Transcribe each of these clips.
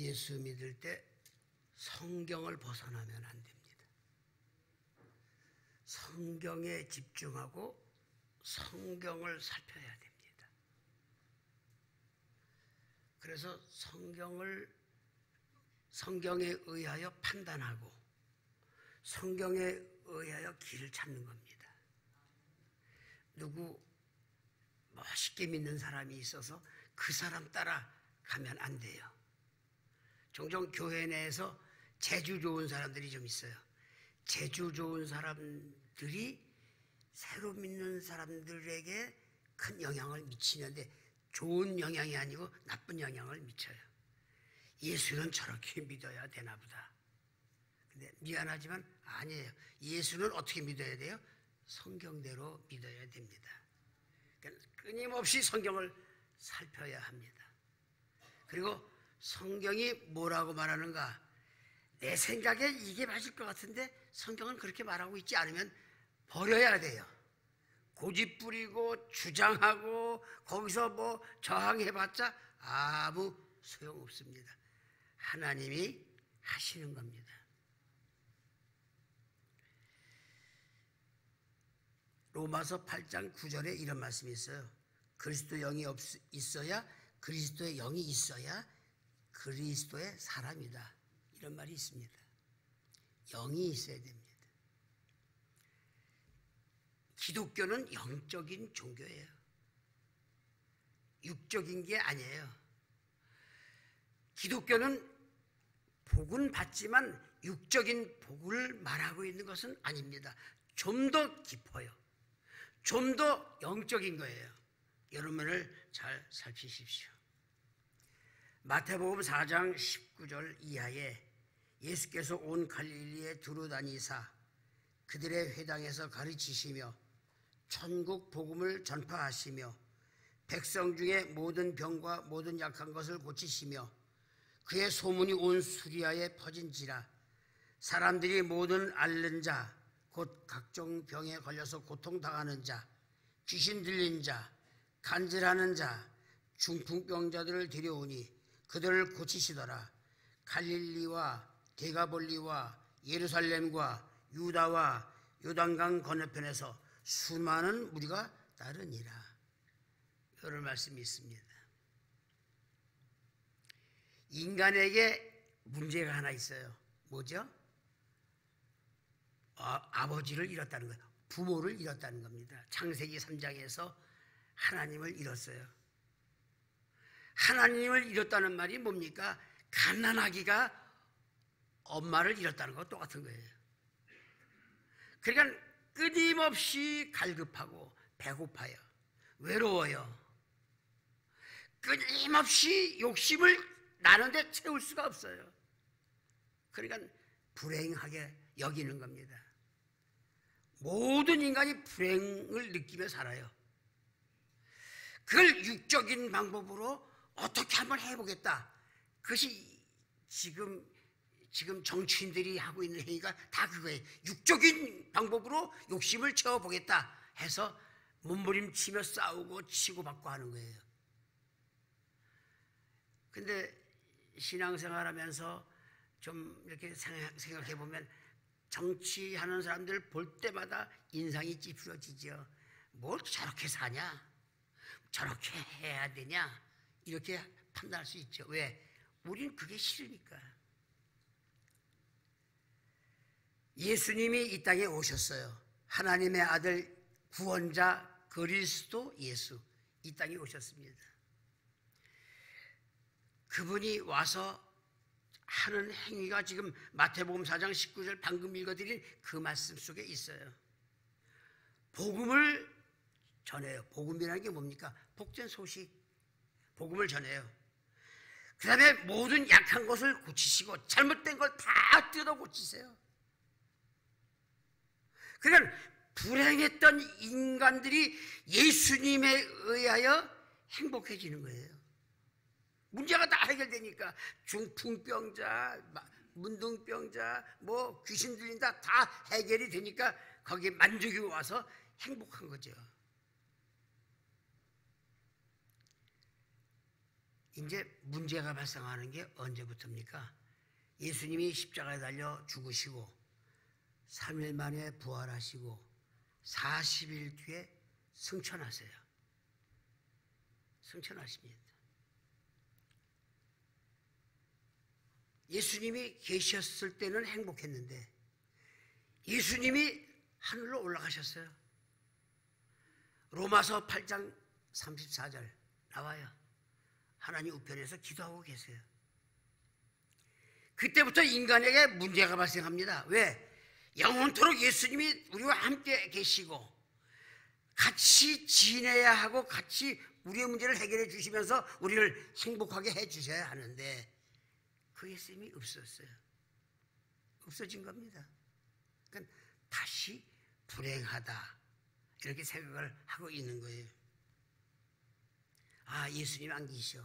예수 믿을 때 성경을 벗어나면 안 됩니다. 성경에 집중하고 성경을 살펴야 됩니다. 그래서 성경에 의하여 판단하고 성경에 의하여 길을 찾는 겁니다. 누구 멋있게 믿는 사람이 있어서 그 사람 따라 가면 안 돼요. 종종 교회 내에서 재주 좋은 사람들이 좀 있어요. 재주 좋은 사람들이 새로 믿는 사람들에게 큰 영향을 미치는데 좋은 영향이 아니고 나쁜 영향을 미쳐요. 예수는 저렇게 믿어야 되나 보다. 근데 미안하지만 아니에요. 예수는 어떻게 믿어야 돼요? 성경대로 믿어야 됩니다. 그러니까 끊임없이 성경을 살펴야 합니다. 그리고 성경이 뭐라고 말하는가? 내 생각에 이게 맞을 것 같은데 성경은 그렇게 말하고 있지 않으면 버려야 돼요. 고집 부리고 주장하고 거기서 뭐 저항해봤자 아무 소용없습니다. 하나님이 하시는 겁니다. 로마서 8장 9절에 이런 말씀이 있어요. 그리스도 영이 있어야 그리스도의 영이 있어야 그리스도의 사람이다. 이런 말이 있습니다. 영이 있어야 됩니다. 기독교는 영적인 종교예요. 육적인 게 아니에요. 기독교는 복은 받지만 육적인 복을 말하고 있는 것은 아닙니다. 좀 더 깊어요. 좀 더 영적인 거예요. 여러분을 잘 살피십시오. 마태복음 4장 19절 이하에 예수께서 온 갈릴리에 두루 다니사 그들의 회당에서 가르치시며 천국 복음을 전파하시며 백성 중에 모든 병과 모든 약한 것을 고치시며 그의 소문이 온 수리아에 퍼진지라 사람들이 모든 앓는 자 곧 각종 병에 걸려서 고통당하는 자 귀신 들린 자 간질하는 자 중풍병자들을 데려오니 그들을 고치시더라. 갈릴리와 데가볼리와 예루살렘과 유다와 요단강 건너편에서 수많은 무리가 따르니라. 이런 말씀이 있습니다. 인간에게 문제가 하나 있어요. 뭐죠? 아버지를 잃었다는 거예요. 부모를 잃었다는 겁니다. 창세기 3장에서 하나님을 잃었어요. 하나님을 잃었다는 말이 뭡니까? 갓난아기가 엄마를 잃었다는 것 똑같은 거예요. 그러니까 끊임없이 갈급하고 배고파요. 외로워요. 끊임없이 욕심을 나는데 채울 수가 없어요. 그러니까 불행하게 여기는 겁니다. 모든 인간이 불행을 느끼며 살아요. 그걸 육적인 방법으로 어떻게 한번 해보겠다. 그것이 지금 정치인들이 하고 있는 행위가 다 그거예요. 육적인 방법으로 욕심을 채워보겠다 해서 몸부림치며 싸우고 치고받고 하는 거예요. 근데 신앙생활하면서 좀 이렇게 생각해보면 정치하는 사람들 볼 때마다 인상이 찌푸려지죠. 뭘 저렇게 사냐? 저렇게 해야 되냐? 이렇게 판단할 수 있죠. 왜? 우린 그게 싫으니까. 예수님이 이 땅에 오셨어요. 하나님의 아들 구원자 그리스도 예수 이 땅에 오셨습니다. 그분이 와서 하는 행위가 지금 마태복음 4장 19절 방금 읽어드린 그 말씀 속에 있어요. 복음을 전해요. 복음이라는 게 뭡니까? 복된 소식. 복음을 전해요. 그 다음에 모든 약한 것을 고치시고 잘못된 걸 다 뜯어 고치세요. 그러니까 불행했던 인간들이 예수님에 의하여 행복해지는 거예요. 문제가 다 해결되니까 중풍병자, 문둥병자, 뭐 귀신 들린다 다 해결이 되니까 거기에 만족이 와서 행복한 거죠. 이제 문제가 발생하는 게 언제부터입니까? 예수님이 십자가에 달려 죽으시고 3일 만에 부활하시고 40일 뒤에 승천하세요. 승천하십니다. 예수님이 계셨을 때는 행복했는데 예수님이 하늘로 올라가셨어요. 로마서 8장 34절 나와요. 하나님 우편에서 기도하고 계세요. 그때부터 인간에게 문제가 발생합니다. 왜? 영원토록 예수님이 우리와 함께 계시고 같이 지내야 하고 같이 우리의 문제를 해결해 주시면서 우리를 행복하게 해 주셔야 하는데 그 예수님이 없었어요. 없어진 겁니다. 그러니까 다시 불행하다 이렇게 생각을 하고 있는 거예요. 아, 예수님 안 계셔.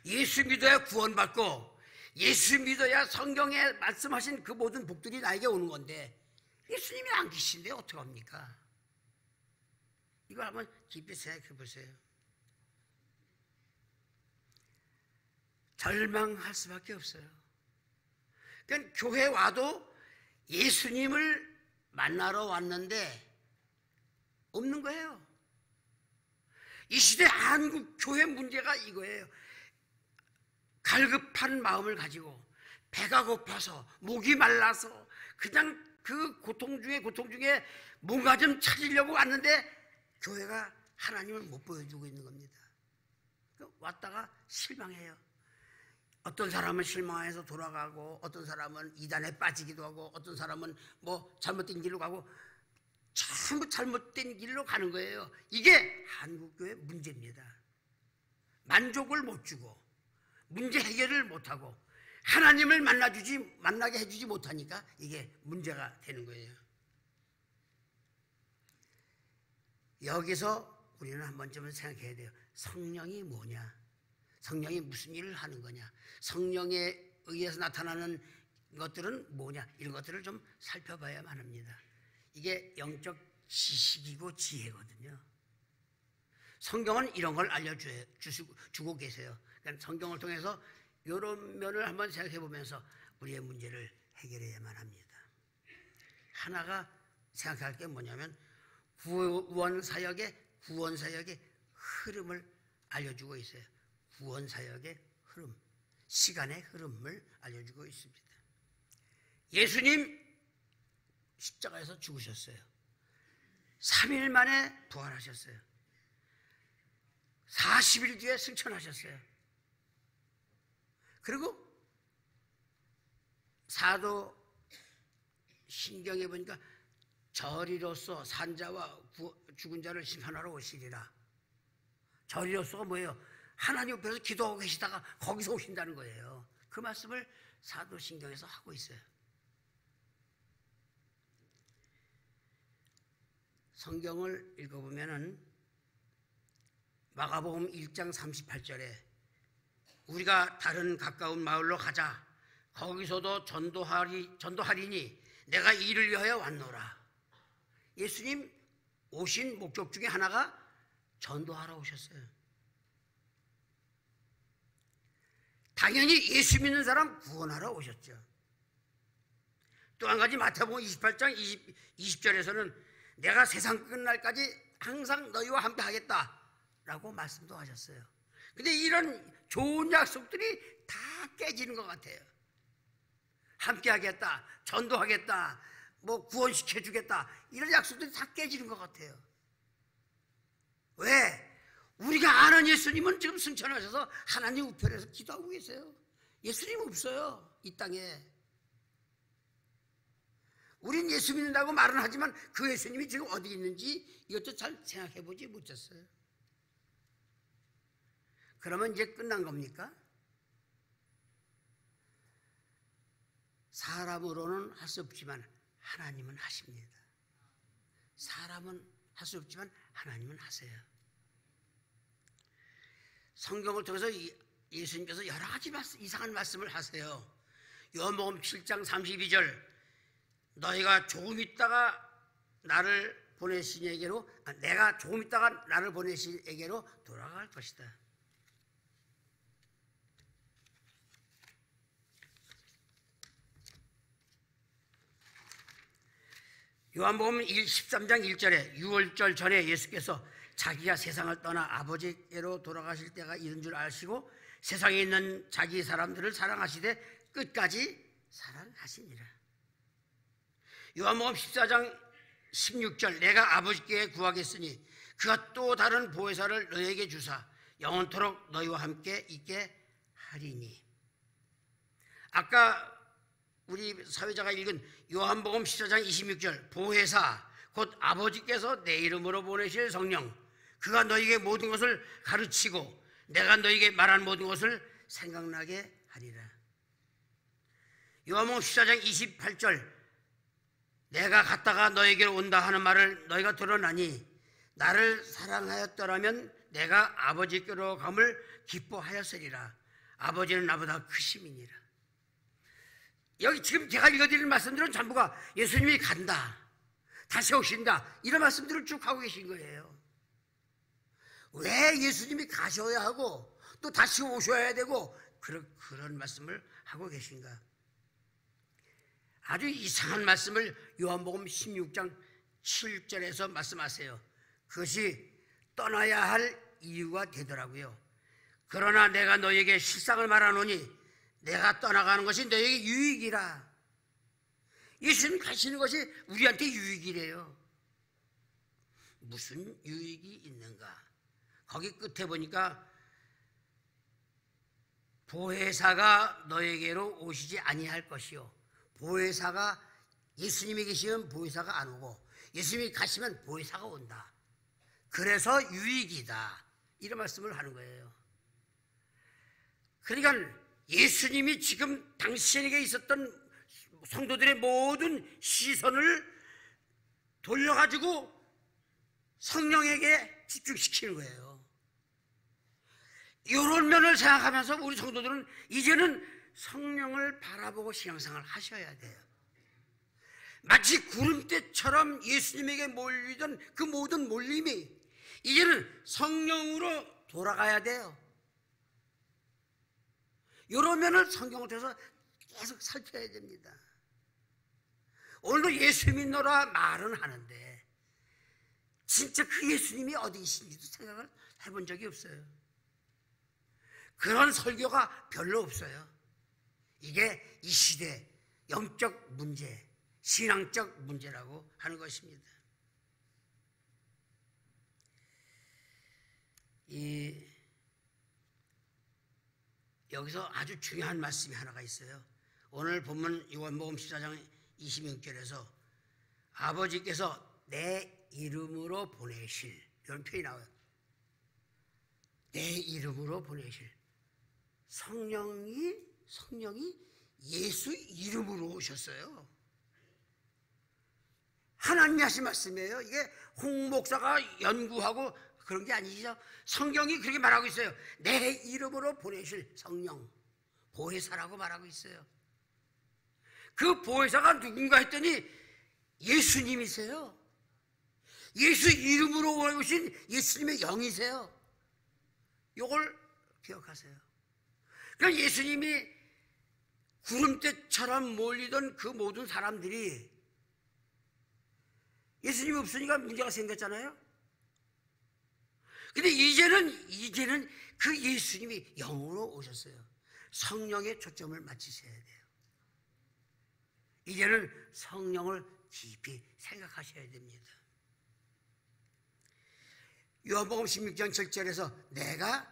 예수 믿어야 구원받고 예수 믿어야 성경에 말씀하신 그 모든 복들이 나에게 오는 건데 예수님이 안 계신데 어떡합니까? 이걸 한번 깊이 생각해 보세요. 절망할 수밖에 없어요. 그러니까 교회 와도 예수님을 만나러 왔는데 없는 거예요. 이 시대 한국 교회 문제가 이거예요. 갈급한 마음을 가지고 배가 고파서 목이 말라서 그냥 그 고통 중에 뭔가 좀 찾으려고 왔는데 교회가 하나님을 못 보여주고 있는 겁니다. 왔다가 실망해요. 어떤 사람은 실망해서 돌아가고 어떤 사람은 이단에 빠지기도 하고 어떤 사람은 뭐 잘못된 길로 가고 전부 잘못된 길로 가는 거예요. 이게 한국교회 문제입니다. 만족을 못 주고 문제 해결을 못하고 하나님을 만나게 해주지 못하니까 이게 문제가 되는 거예요. 여기서 우리는 한 번쯤은 생각해야 돼요. 성령이 뭐냐? 성령이 무슨 일을 하는 거냐? 성령에 의해서 나타나는 것들은 뭐냐? 이런 것들을 좀 살펴봐야만 합니다. 이게 영적 지식이고 지혜거든요. 성경은 이런 걸 알려주고 계세요. 그러니까 성경을 통해서 이런 면을 한번 생각해 보면서 우리의 문제를 해결해야만 합니다. 하나가 생각할 게 뭐냐면 구원사역의 흐름을 알려주고 있어요. 구원사역의 흐름, 시간의 흐름을 알려주고 있습니다. 예수님 십자가에서 죽으셨어요. 3일 만에 부활하셨어요. 40일 뒤에 승천하셨어요. 그리고 사도 신경에 보니까 저리로서 산자와 죽은 자를 심판하러 오시리라. 저리로서가 뭐예요? 하나님 옆에서 기도하고 계시다가 거기서 오신다는 거예요. 그 말씀을 사도 신경에서 하고 있어요. 성경을 읽어보면은 마가복음 1장 38절에 우리가 다른 가까운 마을로 가자. 거기서도 전도하리니 내가 이를 위하여 왔노라. 예수님 오신 목적 중에 하나가 전도하러 오셨어요. 당연히 예수 믿는 사람 구원하러 오셨죠. 또 한 가지 마태복음 28장 20절에서는 내가 세상 끝날까지 항상 너희와 함께 하겠다라고 말씀도 하셨어요. 근데 이런 좋은 약속들이 다 깨지는 것 같아요. 함께 하겠다, 전도하겠다, 뭐 구원시켜 주겠다, 이런 약속들이 다 깨지는 것 같아요. 왜? 우리가 아는 예수님은 지금 승천하셔서 하나님 우편에서 기도하고 계세요. 예수님 없어요, 이 땅에. 우린 예수 믿는다고 말은 하지만 그 예수님이 지금 어디 있는지 이것도 잘 생각해보지 못했어요. 그러면 이제 끝난 겁니까? 사람으로는 할 수 없지만 하나님은 하십니다. 사람은 할 수 없지만 하나님은 하세요. 성경을 통해서 예수님께서 여러 가지 이상한 말씀을 하세요. 요한복음 7장 32절 너희가 조금 있다가 나를 보내신 에게로 내가 조금 있다가 나를 보내신 에게로 돌아갈 것이다. 요한복음 13장 1절에 유월절 전에 예수께서 자기가 세상을 떠나 아버지께로 돌아가실 때가 이른 줄 아시고 세상에 있는 자기 사람들을 사랑하시되 끝까지 사랑하시니라. 요한복음 14장 16절 내가 아버지께 구하겠으니 그가 또 다른 보혜사를 너희에게 주사 영원토록 너희와 함께 있게 하리니. 아까 우리 사회자가 읽은 요한복음 14장 26절 보혜사 곧 아버지께서 내 이름으로 보내실 성령 그가 너희에게 모든 것을 가르치고 내가 너희에게 말한 모든 것을 생각나게 하리라. 요한복음 14장 28절 내가 갔다가 너희에게로 온다 하는 말을 너희가 들었나니 나를 사랑하였더라면 내가 아버지께로 감을 기뻐하였으리라. 아버지는 나보다 크심이니라. 여기 지금 제가 읽어드리는 말씀들은 전부가 예수님이 간다, 다시 오신다, 이런 말씀들을 쭉 하고 계신 거예요. 왜 예수님이 가셔야 하고 또 다시 오셔야 되고 그런 말씀을 하고 계신가? 아주 이상한 말씀을 요한복음 16장 7절에서 말씀하세요. 그것이 떠나야 할 이유가 되더라고요. 그러나 내가 너에게 실상을 말하노니 내가 떠나가는 것이 너에게 유익이라. 예수님 가시는 것이 우리한테 유익이래요. 무슨 유익이 있는가? 거기 끝에 보니까 보혜사가 너에게로 오시지 아니할 것이요. 보혜사가 예수님이 계시면 보혜사가 안 오고 예수님이 가시면 보혜사가 온다. 그래서 유익이다. 이런 말씀을 하는 거예요. 그러니까 예수님이 지금 당신에게 있었던 성도들의 모든 시선을 돌려가지고 성령에게 집중시키는 거예요. 이런 면을 생각하면서 우리 성도들은 이제는 성령을 바라보고 신앙생활을 하셔야 돼요. 마치 구름대처럼 예수님에게 몰리던 그 모든 몰림이 이제는 성령으로 돌아가야 돼요. 이런 면을 성경을 통해서 계속 살펴야 됩니다. 오늘도 예수 믿노라 말은 하는데 진짜 그 예수님이 어디 계신지도 생각을 해본 적이 없어요. 그런 설교가 별로 없어요. 이게 이 시대 영적 문제, 신앙적 문제라고 하는 것입니다. 여기서 아주 중요한 말씀이 하나가 있어요. 오늘 본문 요한복음 14장 26절에서 아버지께서 내 이름으로 보내실, 이런 표현이 나와요. 내 이름으로 보내실. 성령이 예수 이름으로 오셨어요. 하나님이 하신 말씀이에요. 이게 홍 목사가 연구하고 그런 게 아니죠. 성경이 그렇게 말하고 있어요. 내 이름으로 보내실 성령, 보혜사라고 말하고 있어요. 그 보혜사가 누군가 했더니 예수님이세요. 예수 이름으로 오신 예수님의 영이세요. 이걸 기억하세요. 그러니까 예수님이 구름대처럼 몰리던 그 모든 사람들이 예수님이 없으니까 문제가 생겼잖아요. 근데 이제는 그 예수님이 영으로 오셨어요. 성령에 초점을 맞추셔야 돼요. 이제는 성령을 깊이 생각하셔야 됩니다. 요한복음 16장 7절에서 내가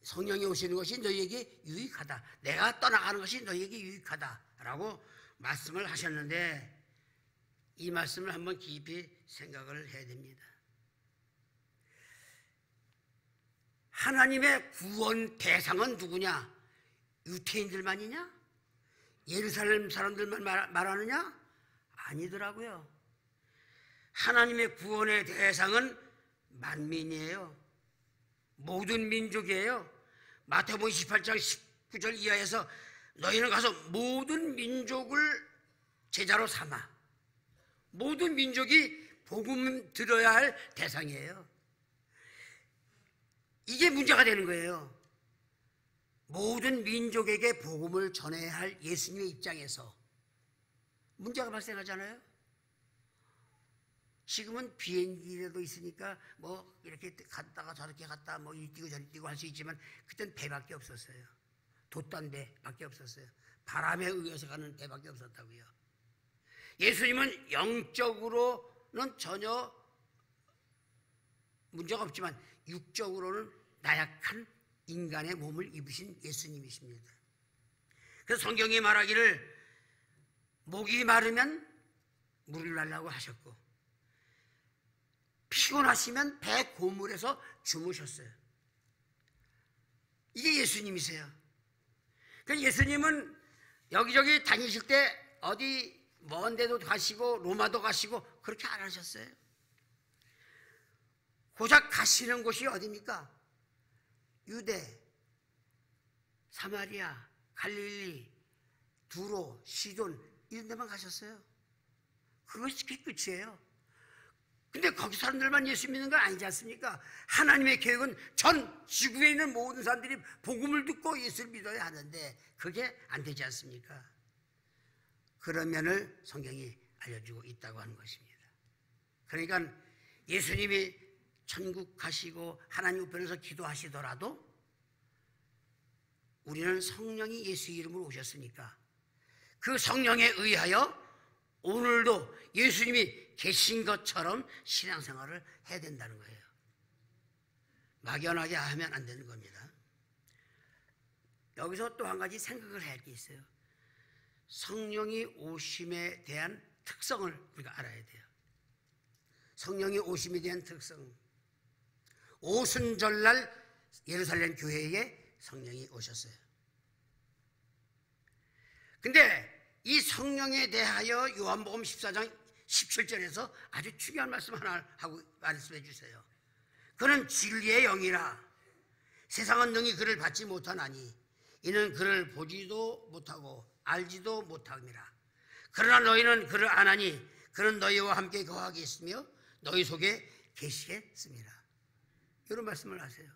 성령이 오시는 것이 너희에게 유익하다. 내가 떠나가는 것이 너희에게 유익하다라고 말씀을 하셨는데 이 말씀을 한번 깊이 생각을 해야 됩니다. 하나님의 구원 대상은 누구냐? 유태인들만이냐? 예루살렘 사람들만 말하느냐? 아니더라고요. 하나님의 구원의 대상은 만민이에요. 모든 민족이에요. 마태복음 28장 19절 이하에서 너희는 가서 모든 민족을 제자로 삼아. 모든 민족이 복음 들어야 할 대상이에요. 이게 문제가 되는 거예요. 모든 민족에게 복음을 전해야 할 예수님의 입장에서 문제가 발생하잖아요. 지금은 비행기라도 있으니까 뭐 이렇게 갔다가 저렇게 갔다 뭐 이리 뛰고 저리 뛰고 할 수 있지만 그땐 배밖에 없었어요. 돛단 배밖에 없었어요. 바람에 의해서 가는 배밖에 없었다고요. 예수님은 영적으로는 전혀 문제가 없지만 육적으로는 나약한 인간의 몸을 입으신 예수님이십니다. 그래서 성경이 말하기를 목이 마르면 물을 달라고 하셨고 피곤하시면 배 고물에서 주무셨어요. 이게 예수님이세요. 그러니까 예수님은 여기저기 다니실 때 어디 먼 데도 가시고 로마도 가시고 그렇게 안 하셨어요. 고작 가시는 곳이 어디입니까? 유대, 사마리아, 갈릴리, 두로, 시돈 이런 데만 가셨어요. 그것이 끝이에요. 근데 거기 사람들만 예수 믿는 건 아니지 않습니까? 하나님의 계획은 전 지구에 있는 모든 사람들이 복음을 듣고 예수를 믿어야 하는데 그게 안 되지 않습니까? 그런 면을 성경이 알려주고 있다고 하는 것입니다. 그러니까 예수님이 천국 가시고 하나님 우편에서 기도하시더라도 우리는 성령이 예수 이름으로 오셨으니까 그 성령에 의하여 오늘도 예수님이 계신 것처럼 신앙생활을 해야 된다는 거예요. 막연하게 하면 안 되는 겁니다. 여기서 또 한 가지 생각을 해야 할 게 있어요. 성령이 오심에 대한 특성을 우리가 알아야 돼요. 성령이 오심에 대한 특성. 오순절날 예루살렘 교회에 성령이 오셨어요. 근데 이 성령에 대하여 요한복음 14장 17절에서 아주 중요한 말씀 하나 하고 말씀해 주세요. 그는 진리의 영이라 세상은 능히 그를 받지 못하나니 이는 그를 보지도 못하고 알지도 못함이라. 그러나 너희는 그를 아나니 그는 너희와 함께 거하게 있으며 너희 속에 계시겠습니다. 이런 말씀을 하세요.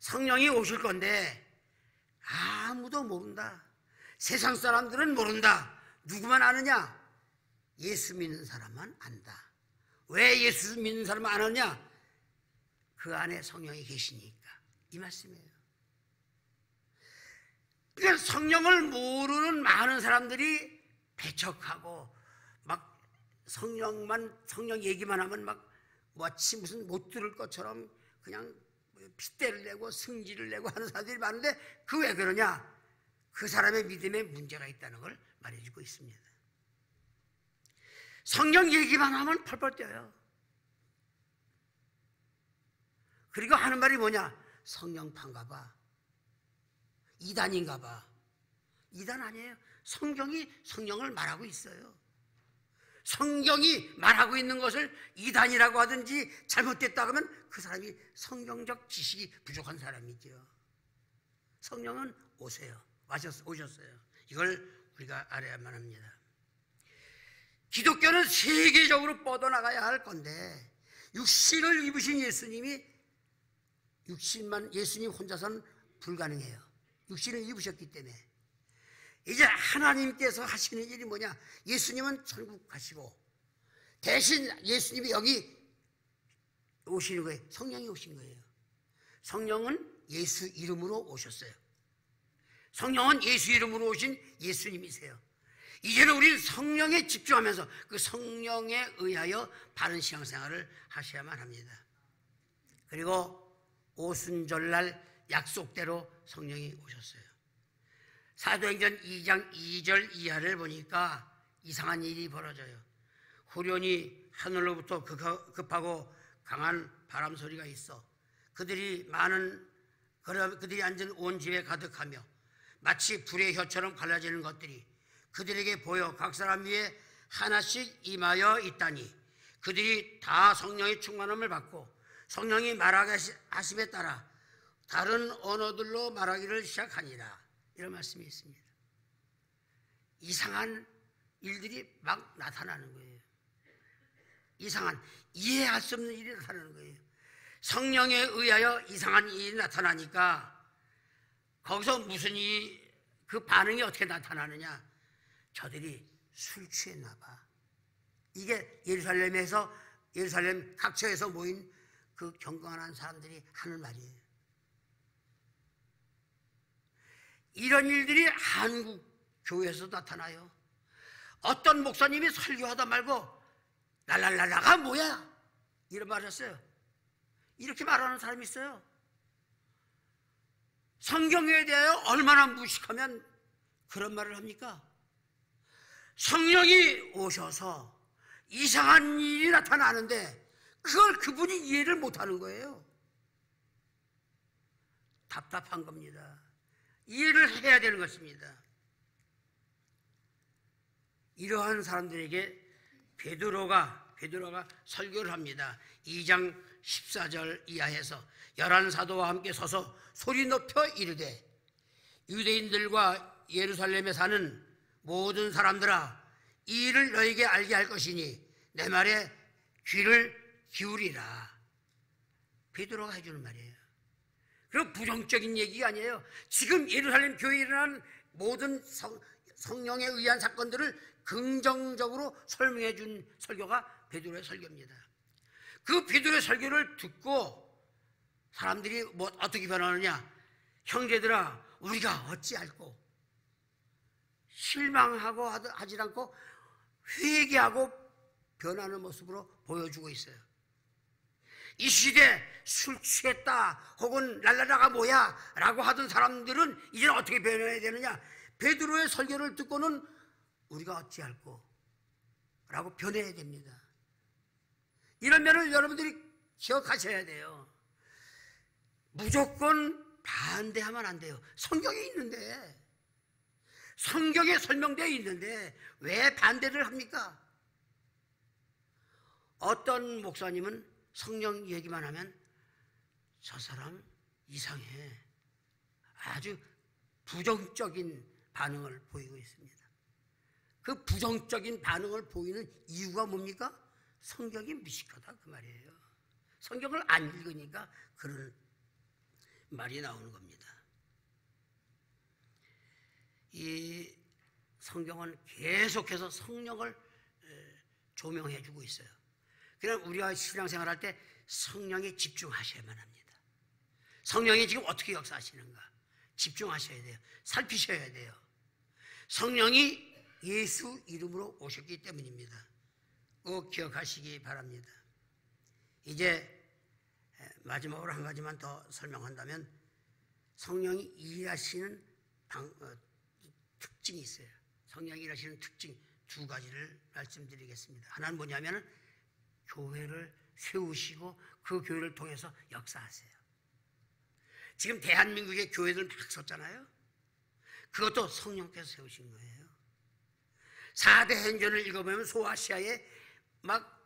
성령이 오실 건데 아무도 모른다. 세상 사람들은 모른다. 누구만 아느냐? 예수 믿는 사람만 안다. 왜 예수 믿는 사람만 아느냐? 그 안에 성령이 계시니까. 이 말씀이에요. 그러니까 성령을 모르는 많은 사람들이 배척하고 막 성령 얘기만 하면 막 마치 무슨 못 들을 것처럼 그냥 핏대를 내고 승질을 내고 하는 사람들이 많은데 그 왜 그러냐? 그 사람의 믿음에 문제가 있다는 걸 말해주고 있습니다. 성령 얘기만 하면 펄펄 뛰어요. 그리고 하는 말이 뭐냐? 성령파인가 봐. 이단인가 봐. 이단 아니에요. 성경이 성령을 말하고 있어요. 성경이 말하고 있는 것을 이단이라고 하든지 잘못됐다 하면 그 사람이 성경적 지식이 부족한 사람이죠. 성령은 오세요. 오셨어요. 이걸 우리가 알아야만 합니다. 기독교는 세계적으로 뻗어나가야 할 건데 육신을 입으신 예수님이 예수님 혼자서는 불가능해요. 육신을 입으셨기 때문에 이제 하나님께서 하시는 일이 뭐냐? 예수님은 천국 가시고 대신 예수님이 여기 오시는 거예요. 성령이 오신 거예요. 성령은 예수 이름으로 오셨어요. 성령은 예수 이름으로 오신 예수님이세요. 이제는 우리는 성령에 집중하면서 그 성령에 의하여 바른 신앙생활을 하셔야만 합니다. 그리고 오순절날 약속대로 성령이 오셨어요. 사도행전 2장 2절 이하를 보니까 이상한 일이 벌어져요. 후련히 하늘로부터 급하고 강한 바람 소리가 있어 그들이 앉은 온 집에 가득하며 마치 불의 혀처럼 갈라지는 것들이 그들에게 보여 각 사람 위에 하나씩 임하여 있다니 그들이 다 성령의 충만함을 받고 성령이 말하게 하심에 따라 다른 언어들로 말하기를 시작하니라. 이런 말씀이 있습니다. 이상한 일들이 막 나타나는 거예요. 이상한 이해할 수 없는 일이 나타나는 거예요. 성령에 의하여 이상한 일이 나타나니까 거기서 그 반응이 어떻게 나타나느냐? 저들이 술 취했나 봐. 이게 예루살렘에서 예루살렘 각처에서 모인 그 경건한 사람들이 하는 말이에요. 이런 일들이 한국 교회에서 나타나요. 어떤 목사님이 설교하다 말고 랄랄랄라가 뭐야? 이런 말을 했어요. 이렇게 말하는 사람이 있어요. 성경에 대하여 얼마나 무식하면 그런 말을 합니까? 성령이 오셔서 이상한 일이 나타나는데 그걸 그분이 이해를 못하는 거예요. 답답한 겁니다. 이해를 해야 되는 것입니다. 이러한 사람들에게 베드로가 설교를 합니다. 2장 14절 이하에서 열한 사도와 함께 서서 소리 높여 이르되 유대인들과 예루살렘에 사는 모든 사람들아 이 일을 너에게 알게 할 것이니 내 말에 귀를 기울이라. 베드로가 해주는 말이에요. 그리고 부정적인 얘기가 아니에요. 지금 예루살렘 교회에 일어난 모든 성령에 의한 사건들을 긍정적으로 설명해 준 설교가 베드로의 설교입니다. 그 베드로의 설교를 듣고 사람들이 어떻게 변하느냐? 형제들아 우리가 어찌할꼬? 실망하고 하지 않고 회개하고 변하는 모습으로 보여주고 있어요. 이 시대 술 취했다 혹은 랄랄라가 뭐야 라고 하던 사람들은 이제는 어떻게 변해야 되느냐? 베드로의 설교를 듣고는 우리가 어찌할꼬? 라고 변해야 됩니다. 이런 면을 여러분들이 기억하셔야 돼요. 무조건 반대하면 안 돼요. 성경에 있는데, 성경에 설명되어 있는데 왜 반대를 합니까? 어떤 목사님은 성령 얘기만 하면 저 사람 이상해, 아주 부정적인 반응을 보이고 있습니다. 그 부정적인 반응을 보이는 이유가 뭡니까? 성경이 무식하다 그 말이에요. 성경을 안 읽으니까 그런 말이 나오는 겁니다. 이 성경은 계속해서 성령을 조명해 주고 있어요. 그냥 우리가 신앙생활할 때 성령에 집중하셔야만 합니다. 성령이 지금 어떻게 역사하시는가 집중하셔야 돼요. 살피셔야 돼요. 성령이 예수 이름으로 오셨기 때문입니다. 꼭 기억하시기 바랍니다. 이제 마지막으로 한 가지만 더 설명한다면 성령이 일하시는 특징이 있어요. 성령이 일하시는 특징 두 가지를 말씀드리겠습니다. 하나는 뭐냐면 교회를 세우시고 그 교회를 통해서 역사하세요. 지금 대한민국의 교회들 막 섰잖아요. 그것도 성령께서 세우신 거예요. 4대 행전을 읽어보면 소아시아에 막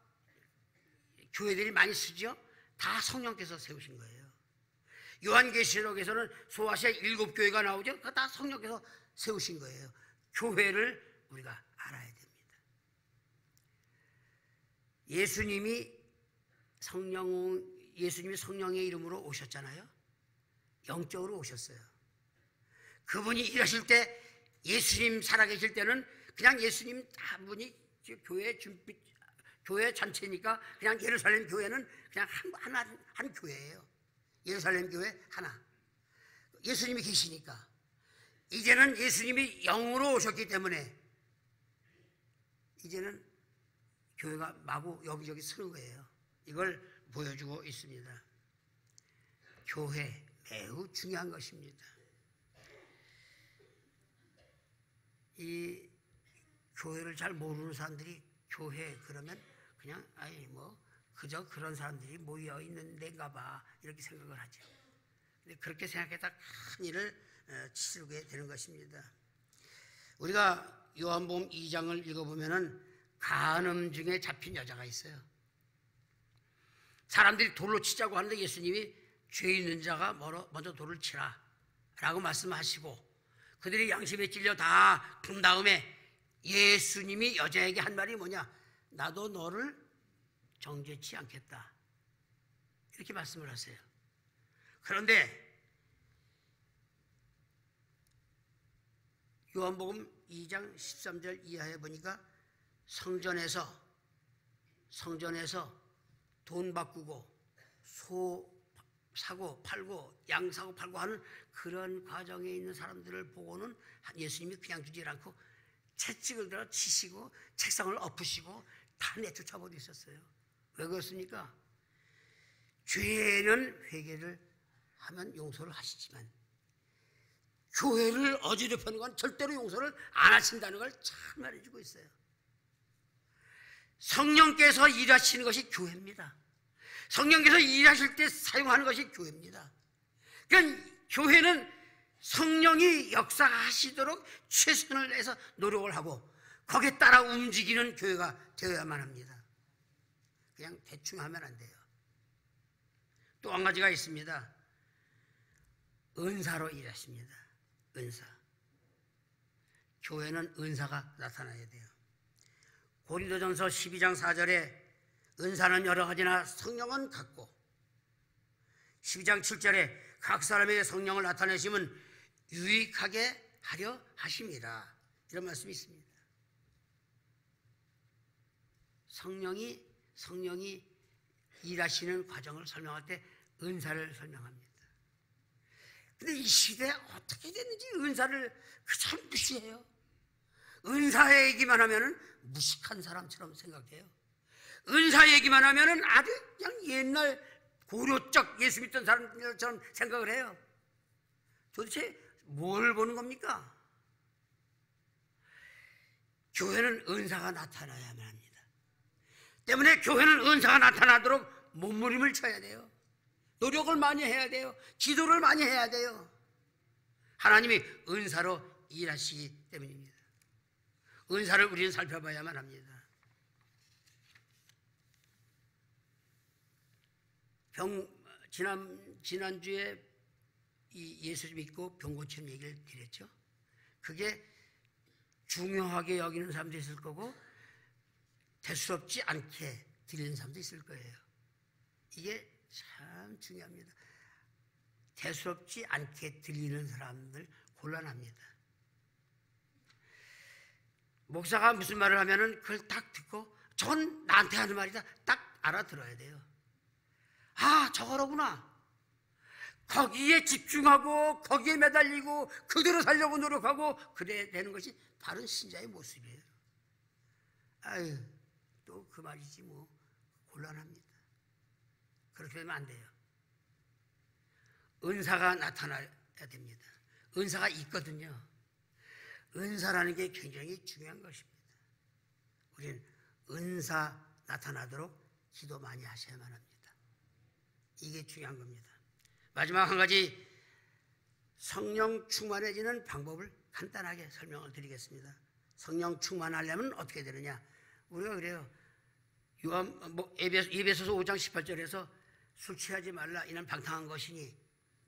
교회들이 많이 쓰죠. 다 성령께서 세우신 거예요. 요한계시록에서는 소아시아 7교회가 나오죠. 그거 다 성령께서 세우신 거예요. 교회를 우리가 알아야 됩니다. 예수님이 성령의 이름으로 오셨잖아요. 영적으로 오셨어요. 그분이 일하실 때 예수님 살아계실 때는 그냥 예수님 한 분이 교회 전체니까 그냥 예루살렘 교회는 그냥 한 교회예요. 예루살렘 교회 하나. 예수님이 계시니까. 이제는 예수님이 영으로 오셨기 때문에 이제는 교회가 마구 여기저기 서는 거예요. 이걸 보여주고 있습니다. 교회 매우 중요한 것입니다. 이 교회를 잘 모르는 사람들이 교회 그러면 그냥 그저 그런 사람들이 모여 있는 데인가 봐 이렇게 생각을 하죠. 근데 그렇게 생각했다 큰 일을 치르게 되는 것입니다. 우리가 요한복음 2장을 읽어보면은 간음증에 잡힌 여자가 있어요. 사람들이 돌로 치자고 하는데 예수님이 죄 있는 자가 먼저 돌을 치라 라고 말씀하시고 그들이 양심에 찔려 다 본 다음에 예수님이 여자에게 한 말이 뭐냐? 나도 너를 정죄치 않겠다 이렇게 말씀을 하세요. 그런데 요한복음 2장 13절 이하에 보니까 성전에서 돈 바꾸고 소 사고 팔고 양 사고 팔고 하는 그런 과정에 있는 사람들을 보고는 예수님이 그냥 두지 않고 채찍을 들어 치시고 책상을 엎으시고 다 내쫓아 버리셨어요. 왜 그렇습니까? 죄는 회개를 하면 용서를 하시지만 교회를 어지럽히는 건 절대로 용서를 안 하신다는 걸 잘 말해주고 있어요. 성령께서 일하시는 것이 교회입니다. 성령께서 일하실 때 사용하는 것이 교회입니다. 그러니까 교회는 성령이 역사하시도록 최선을 다해서 노력을 하고 거기에 따라 움직이는 교회가 되어야만 합니다. 그냥 대충 하면 안 돼요. 또 한 가지가 있습니다. 은사로 일하십니다. 은사. 교회는 은사가 나타나야 돼요. 고린도전서 12장 4절에 은사는 여러 가지나 성령은 같고 12장 7절에 각 사람에게 성령을 나타내심은 유익하게 하려 하십니다. 이런 말씀이 있습니다. 성령이 일하시는 과정을 설명할 때 은사를 설명합니다. 근데 이 시대에 어떻게 됐는지 은사를 그저 무시해요. 은사 얘기만 하면은 무식한 사람처럼 생각해요. 은사 얘기만 하면은 아주 그냥 옛날 고려적 예수 믿던 사람들처럼 생각을 해요. 도대체 뭘 보는 겁니까? 교회는 은사가 나타나야만 합니다. 때문에 교회는 은사가 나타나도록 몸부림을 쳐야 돼요. 노력을 많이 해야 돼요. 기도를 많이 해야 돼요. 하나님이 은사로 일하시기 때문입니다. 은사를 우리는 살펴봐야만 합니다. 지난주에 이 예수 믿고 병 고치는 얘기를 드렸죠. 그게 중요하게 여기는 사람도 있을 거고 대수롭지 않게 드리는 사람도 있을 거예요. 이게 참 중요합니다. 대수롭지 않게 들리는 사람들 곤란합니다. 목사가 무슨 말을 하면은 그걸 딱 듣고 저건 나한테 하는 말이다 딱 알아들어야 돼요. 아, 저거로구나. 거기에 집중하고 거기에 매달리고 그대로 살려고 노력하고 그래야 되는 것이 바른 신자의 모습이에요. 아유, 또 그 말이지 뭐. 곤란합니다. 그렇게 되면 안 돼요. 은사가 나타나야 됩니다. 은사가 있거든요. 은사라는 게 굉장히 중요한 것입니다. 우리는 은사 나타나도록 기도 많이 하셔야만 합니다. 이게 중요한 겁니다. 마지막 한 가지 성령 충만해지는 방법을 간단하게 설명을 드리겠습니다. 성령 충만하려면 어떻게 되느냐? 우리가 그래요. 에베소서 5장 18절에서 술 취하지 말라 이는 방탕한 것이니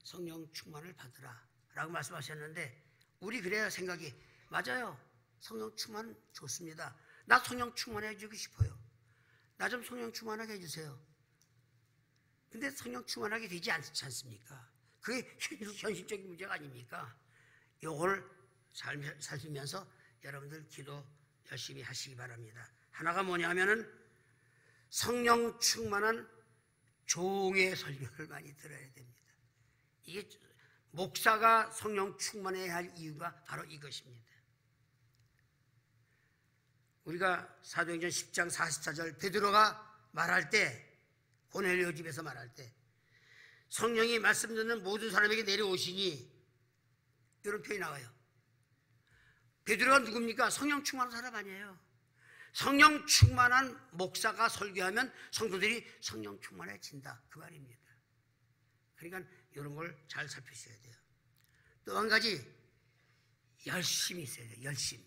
성령 충만을 받으라 라고 말씀하셨는데 우리 그래야 생각이 맞아요. 성령 충만 좋습니다. 나 성령 충만해 주고 싶어요. 나 좀 성령 충만하게 해주세요. 근데 성령 충만하게 되지 않지 않습니까? 그게 현실적인 문제가 아닙니까? 이걸 살피면서 여러분들 기도 열심히 하시기 바랍니다. 하나가 뭐냐 하면은 성령 충만한 종의 설교를 많이 들어야 됩니다. 이게 목사가 성령 충만해야 할 이유가 바로 이것입니다. 우리가 사도행전 10장 44절 베드로가 말할 때 고넬료 집에서 말할 때 성령이 말씀 듣는 모든 사람에게 내려오시니 이런 표현이 나와요. 베드로가 누굽니까? 성령 충만한 사람 아니에요. 성령 충만한 목사가 설교하면 성도들이 성령 충만해진다 그 말입니다. 그러니까 이런 걸 잘 살피셔야 돼요. 또 한 가지 열심히 있어야 돼요. 열심.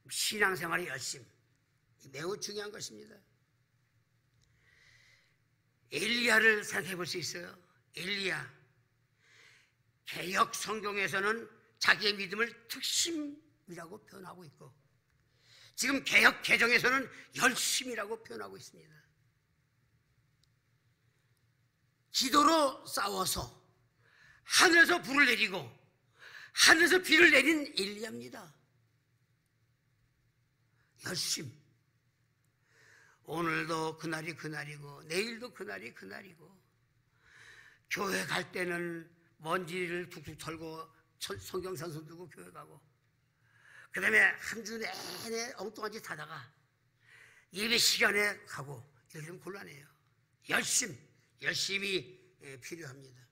신앙생활의 열심 매우 중요한 것입니다. 엘리야를 생각해 볼 수 있어요. 엘리야 개역 성경에서는 자기의 믿음을 특심이라고 표현하고 있고 지금 개역 개정에서는 열심이라고 표현하고 있습니다. 기도로 싸워서 하늘에서 불을 내리고 하늘에서 비를 내린 엘리야입니다. 열심. 오늘도 그날이 그날이고 내일도 그날이 그날이고 교회 갈 때는 먼지를 툭툭 털고 성경산손 들고 교회 가고 그 다음에 한 주 내내 엉뚱한 짓 하다가 예배 시간에 가고 이렇게 되면 곤란해요. 열심이 필요합니다.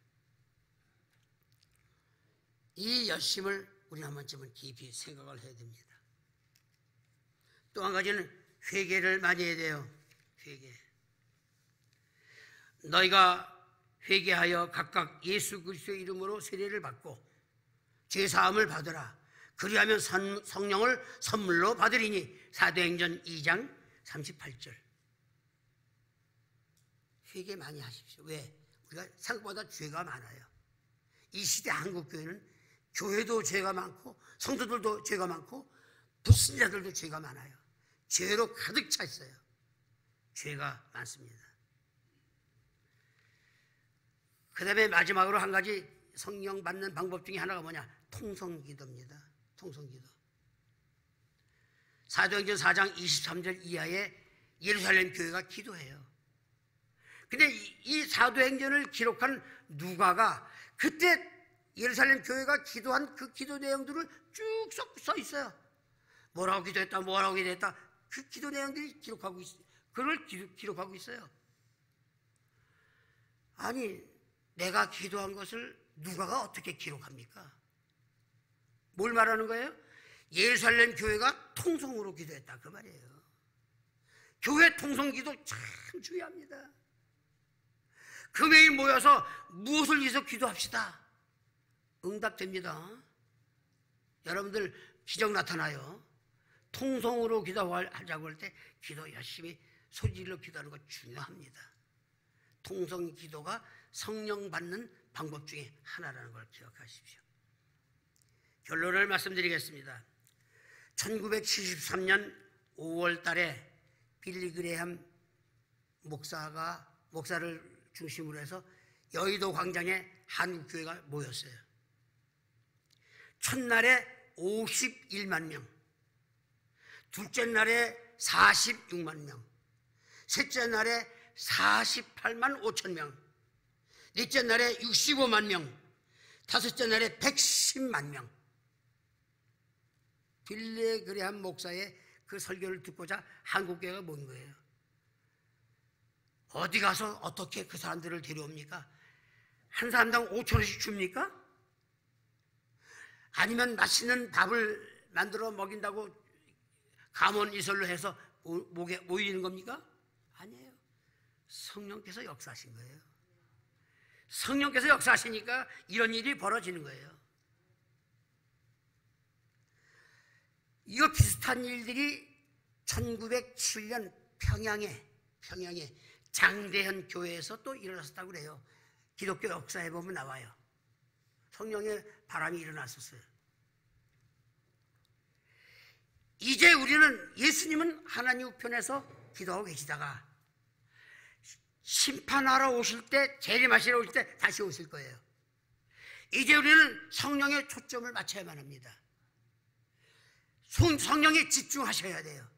이 열심을 우리 한 번쯤은 깊이 생각을 해야 됩니다. 또 한 가지는 회개를 많이 해야 돼요. 회개. 너희가 회개하여 각각 예수 그리스도의 이름으로 세례를 받고 죄사함을 받으라. 그리하면 성령을 선물로 받으리니. 사도행전 2장 38절. 회개 많이 하십시오. 왜? 우리가 생각보다 죄가 많아요. 이 시대 한국교회는 교회도 죄가 많고 성도들도 죄가 많고 불신자들도 죄가 많아요. 죄로 가득 차 있어요. 죄가 많습니다. 그 다음에 마지막으로 한 가지 성령 받는 방법 중에 하나가 뭐냐? 통성기도입니다. 통성기도. 사도행전 4장 23절 이하에 예루살렘 교회가 기도해요. 근데 이 사도행전을 기록한 누가가 그때 예루살렘 교회가 기도한 그 기도 내용들을 쭉 써 있어요. 뭐라고 기도했다, 뭐라고 기도했다. 그 기도 내용들이 기록하고 있어요. 그걸 기록하고 있어요. 아니, 내가 기도한 것을 누가가 어떻게 기록합니까? 뭘 말하는 거예요? 예루살렘 교회가 통성으로 기도했다 그 말이에요. 교회 통성 기도 참 중요합니다. 금요일 모여서 무엇을 위해서 기도합시다. 응답됩니다. 여러분들 기적 나타나요. 통성으로 기도하자고 할 때 기도 열심히 소리질러 기도하는 거 중요합니다. 통성 기도가 성령 받는 방법 중에 하나라는 걸 기억하십시오. 결론을 말씀드리겠습니다. 1973년 5월 달에 빌리 그레함 목사를 중심으로 해서 여의도 광장에 한국교회가 모였어요. 첫날에 51만 명, 둘째 날에 46만 명, 셋째 날에 48만 5천 명, 넷째 날에 65만 명, 다섯째 날에 110만 명. 빌리 그레함 목사의 그 설교를 듣고자 한국교회가 모인 거예요. 어디 가서 어떻게 그 사람들을 데려옵니까? 한 사람당 5,000원씩 줍니까? 아니면 맛있는 밥을 만들어 먹인다고 감언이설로 해서 모이는 겁니까? 아니에요. 성령께서 역사하신 거예요. 성령께서 역사하시니까 이런 일이 벌어지는 거예요. 이거 비슷한 일들이 1907년 평양에 장대현 교회에서 또 일어났었다고 그래요. 기독교 역사에 보면 나와요. 성령의 바람이 일어났었어요. 이제 우리는 예수님은 하나님 우편에서 기도하고 계시다가 심판하러 오실 때, 재림하시러 오실 때 다시 오실 거예요. 이제 우리는 성령의 초점을 맞춰야만 합니다. 성령에 집중하셔야 돼요.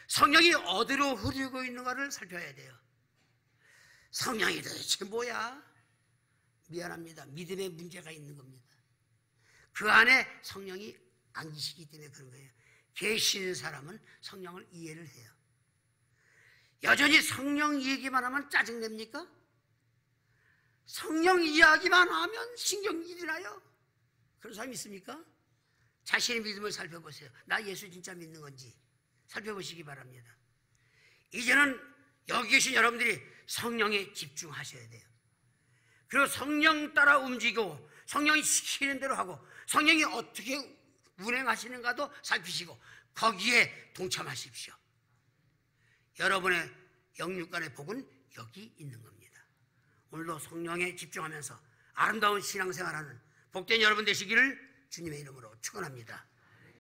성령이 어디로 흐르고 있는가를 살펴야 돼요. 성령이 도대체 뭐야? 미안합니다. 믿음에 문제가 있는 겁니다. 그 안에 성령이 안 계시기 때문에 그런 거예요. 계시는 사람은 성령을 이해를 해요. 여전히 성령 얘기만 하면 짜증냅니까? 성령 이야기만 하면 신경질이 나요. 그런 사람이 있습니까? 자신의 믿음을 살펴보세요. 나 예수 진짜 믿는 건지 살펴보시기 바랍니다. 이제는 여기 계신 여러분들이 성령에 집중하셔야 돼요. 그리고 성령 따라 움직이고 성령이 시키는 대로 하고 성령이 어떻게 운행하시는가도 살피시고 거기에 동참하십시오. 여러분의 영육간의 복은 여기 있는 겁니다. 오늘도 성령에 집중하면서 아름다운 신앙생활하는 복된 여러분 되시기를 주님의 이름으로 축원합니다.